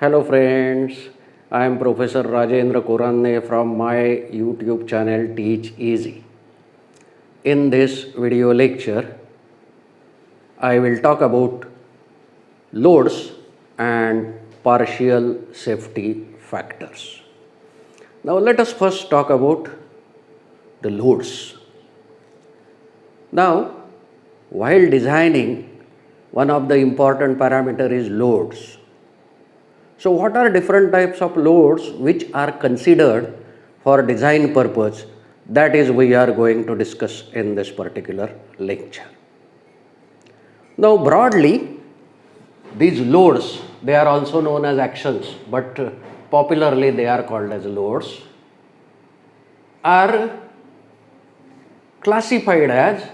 Hello friends, I am Professor Rajendra Koranne from my YouTube channel Teach Easy. In this video lecture, I will talk about loads and partial safety factors. Now let us first talk about the loads. Now, while designing, one of the important parameter is loads. So what are different types of loads which are considered for design purpose? That is we are going to discuss in this particular lecture. Now broadly, these loads, they are also known as actions, but popularly they are called as loads, are classified as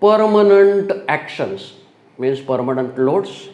permanent actions, means permanent loads.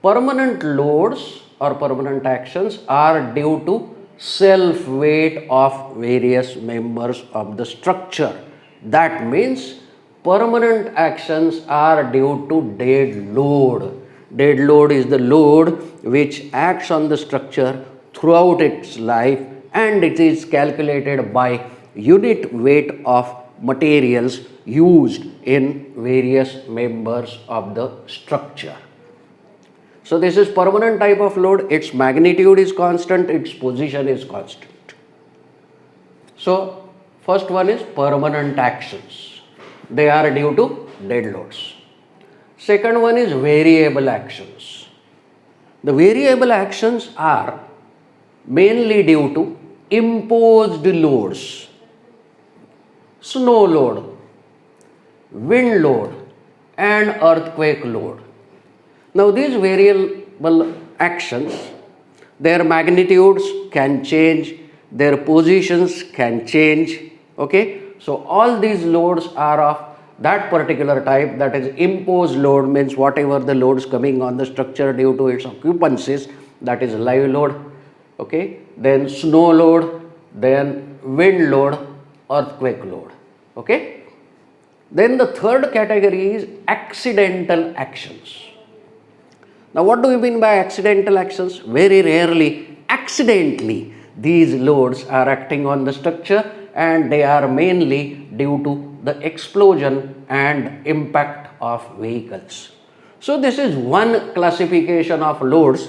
Permanent loads or permanent actions are due to self weight of various members of the structure. That means permanent actions are due to dead load. Dead load is the load which acts on the structure throughout its life, and it is calculated by unit weight of materials used in various members of the structure. So this is permanent type of load, its magnitude is constant, its position is constant. So first one is permanent actions. They are due to dead loads. Second one is variable actions. The variable actions are mainly due to imposed loads, snow load, wind load and earthquake load. Now these variable actions, their magnitudes can change, their positions can change, okay. So all these loads are of that particular type, that is imposed load, means whatever the loads coming on the structure due to its occupancies, that is live load, okay. Then snow load, then wind load, earthquake load, okay. Then the third category is accidental actions. Now what do we mean by accidental actions? Very rarely, accidentally, these loads are acting on the structure, and they are mainly due to the explosion and impact of vehicles. So this is one classification of loads.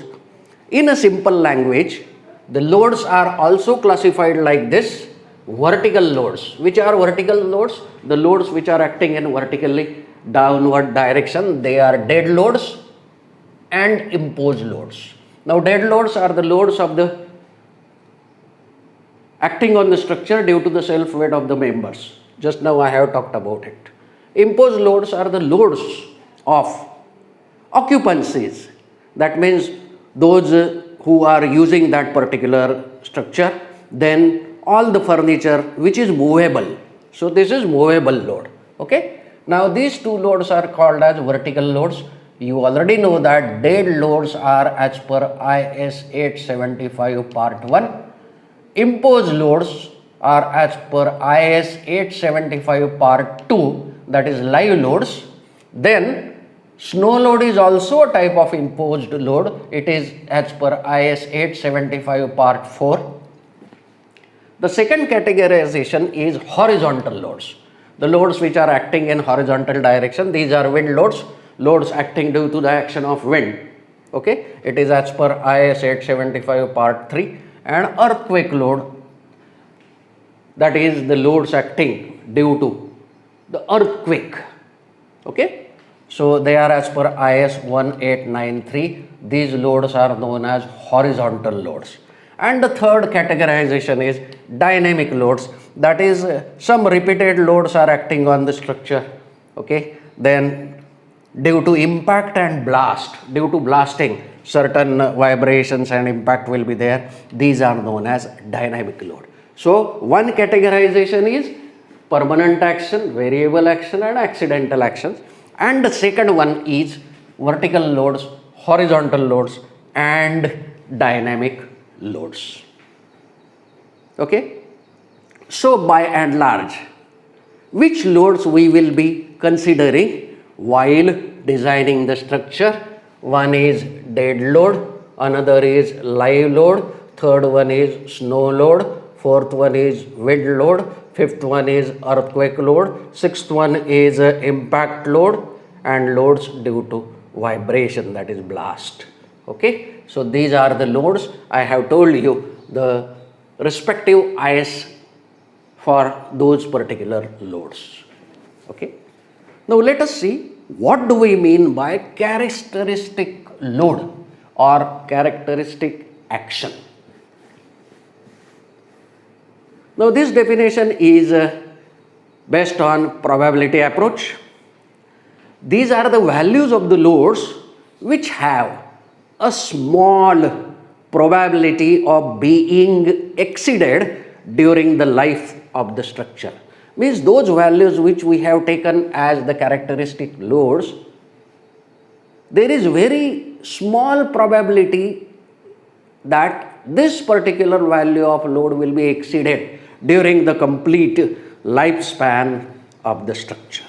In a simple language, the loads are also classified like this: vertical loads. Which are vertical loads? The loads which are acting in vertically downward direction, they are dead loads and imposed loads. Now dead loads are the loads of the acting on the structure due to the self weight of the members. Just now I have talked about it. Imposed loads are the loads of occupancies. That means those who are using that particular structure, then all the furniture which is movable. So this is movable load, okay. Now these two loads are called as vertical loads. You already know that dead loads are as per IS 875 part 1. Imposed loads are as per IS 875 part 2, that is live loads. Then snow load is also a type of imposed load. It is as per IS 875 part 4. The second categorization is horizontal loads. The loads which are acting in horizontal direction, these are wind loads. Loads acting due to the action of wind, okay. It is as per IS 875 part 3. And earthquake load, that is the loads acting due to the earthquake, okay. So they are as per IS 1893. These loads are known as horizontal loads. And the third categorization is dynamic loads, that is some repeated loads are acting on the structure, okay. Then due to impact and blast, due to blasting, certain vibrations and impact will be there. These are known as dynamic load. So one categorization is permanent action, variable action and accidental actions. And the second one is vertical loads, horizontal loads and dynamic loads, okay. So by and large, which loads we will be considering while designing the structure One is dead load, another is live load, third one is snow load, fourth one is wind load, fifth one is earthquake load, sixth one is impact load, and loads due to vibration, that is blast. Okay, so these are the loads. I have told you the respective IS for those particular loads. Okay. Now let us see what do we mean by characteristic load or characteristic action. Now this definition is based on probability approach. These are the values of the loads which have a small probability of being exceeded during the life of the structure. Means those values which we have taken as the characteristic loads, there is very small probability that this particular value of load will be exceeded during the complete lifespan of the structure.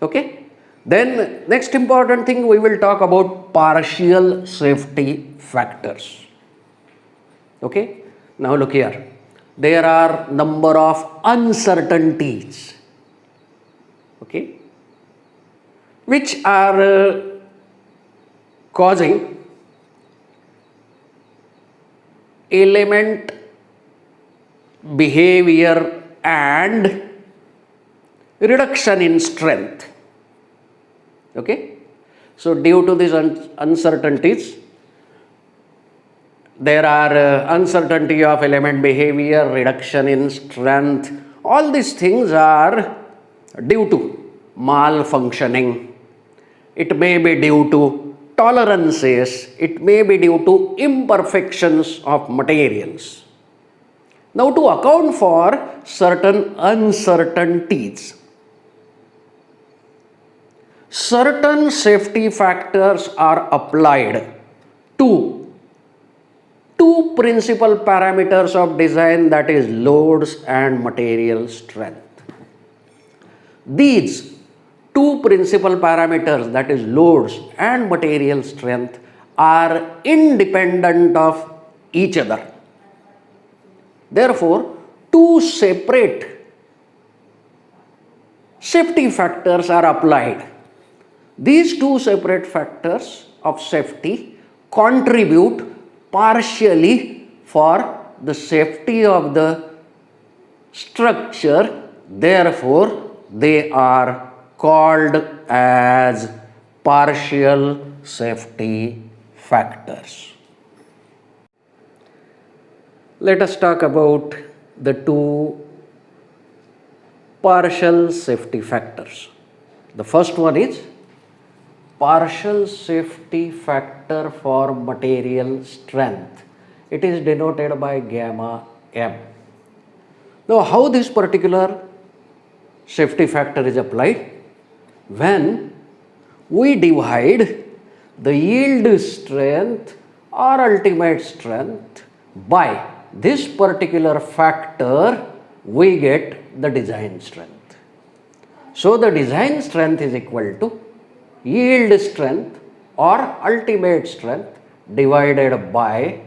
Okay. Then next important thing, we will talk about partial safety factors. Okay. Now look here. There are number of uncertainties, okay, which are causing element behavior and reduction in strength. Okay, so due to these uncertainties, there are uncertainty of element behavior, reduction in strength. All these things are due to malfunctioning. It may be due to tolerances. It may be due to imperfections of materials. Now to account for certain uncertainties, certain safety factors are applied to two principal parameters of design, that is loads and material strength. These two principal parameters, that is loads and material strength, are independent of each other. Therefore, two separate safety factors are applied. These two separate factors of safety contribute partially for the safety of the structure. Therefore, they are called as partial safety factors. Let us talk about the two partial safety factors. The first one is partial safety factor for material strength. It is denoted by gamma m. Now, how this particular safety factor is applied? When we divide the yield strength or ultimate strength by this particular factor, we get the design strength. So, the design strength is equal to yield strength or ultimate strength divided by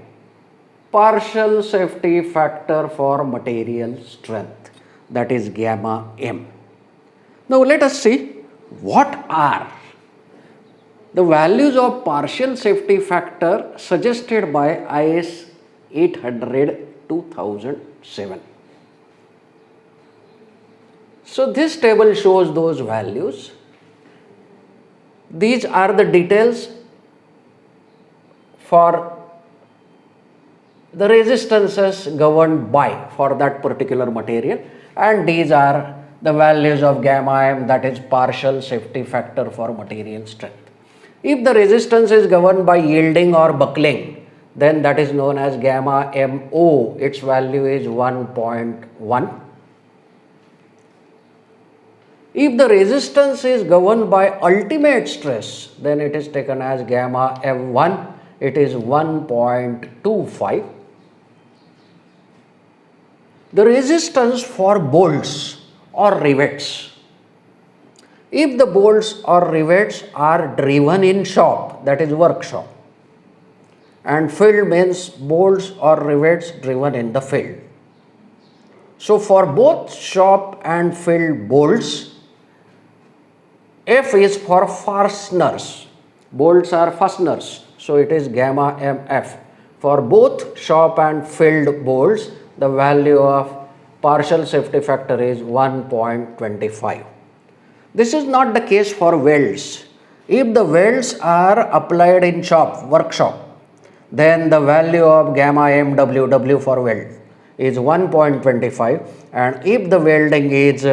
partial safety factor for material strength, that is gamma m. Now let us see what are the values of partial safety factor suggested by IS 800-2007. So this table shows those values. These are the details for the resistances governed by for that particular material, and these are the values of gamma m, that is partial safety factor for material strength. If the resistance is governed by yielding or buckling, then that is known as gamma MO. Its value is 1.1. If the resistance is governed by ultimate stress, then it is taken as gamma M1. It is 1.25. The resistance for bolts or rivets, If the bolts or rivets are driven in shop, that is workshop, and field means bolts or rivets driven in the field. So for both shop and field bolts, F is for fasteners. Bolts are fasteners, so it is gamma MF. For both shop and field bolts, the value of partial safety factor is 1.25. This is not the case for welds. If the welds are applied in workshop, then the value of gamma MWW for weld is 1.25, and if the welding is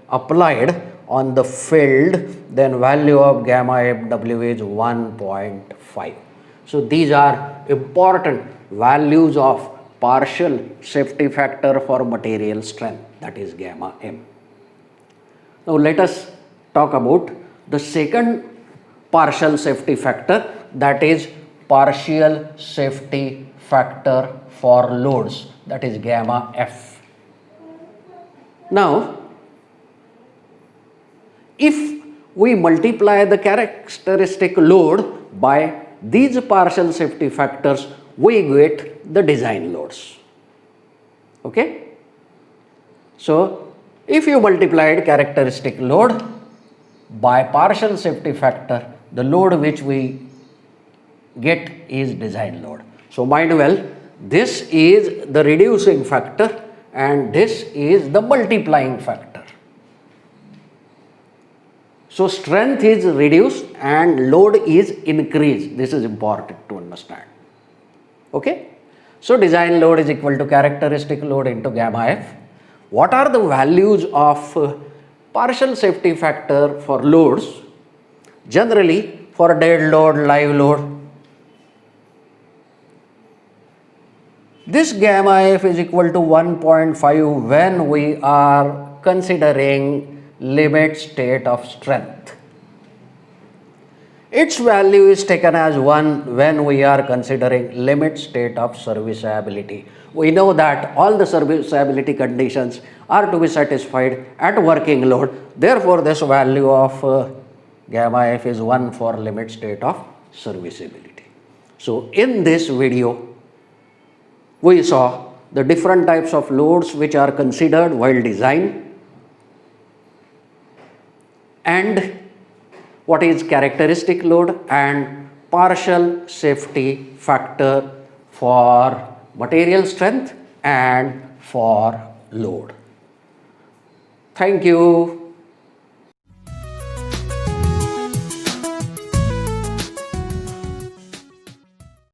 applied on the field, then value of gamma MW is 1.5. So these are important values of partial safety factor for material strength, that is gamma M. Now let us talk about the second partial safety factor, that is partial safety factor for loads, that is gamma F. Now if we multiply the characteristic load by these partial safety factors, we get the design loads. Okay? So if you multiplied characteristic load by partial safety factor, the load which we get is design load. So mind well, this is the reducing factor and this is the multiplying factor. So strength is reduced and load is increased. This is important to understand. Okay? So design load is equal to characteristic load into gamma F. What are the values of partial safety factor for loads? Generally for dead load, live load, this gamma F is equal to 1.5 when we are considering limit state of strength. Its value is taken as 1 when we are considering limit state of serviceability. We know that all the serviceability conditions are to be satisfied at working load. Therefore, this value of gamma F is 1 for limit state of serviceability. So in this video, we saw the different types of loads which are considered while design, and what is characteristic load and partial safety factor for material strength and for load. Thank you.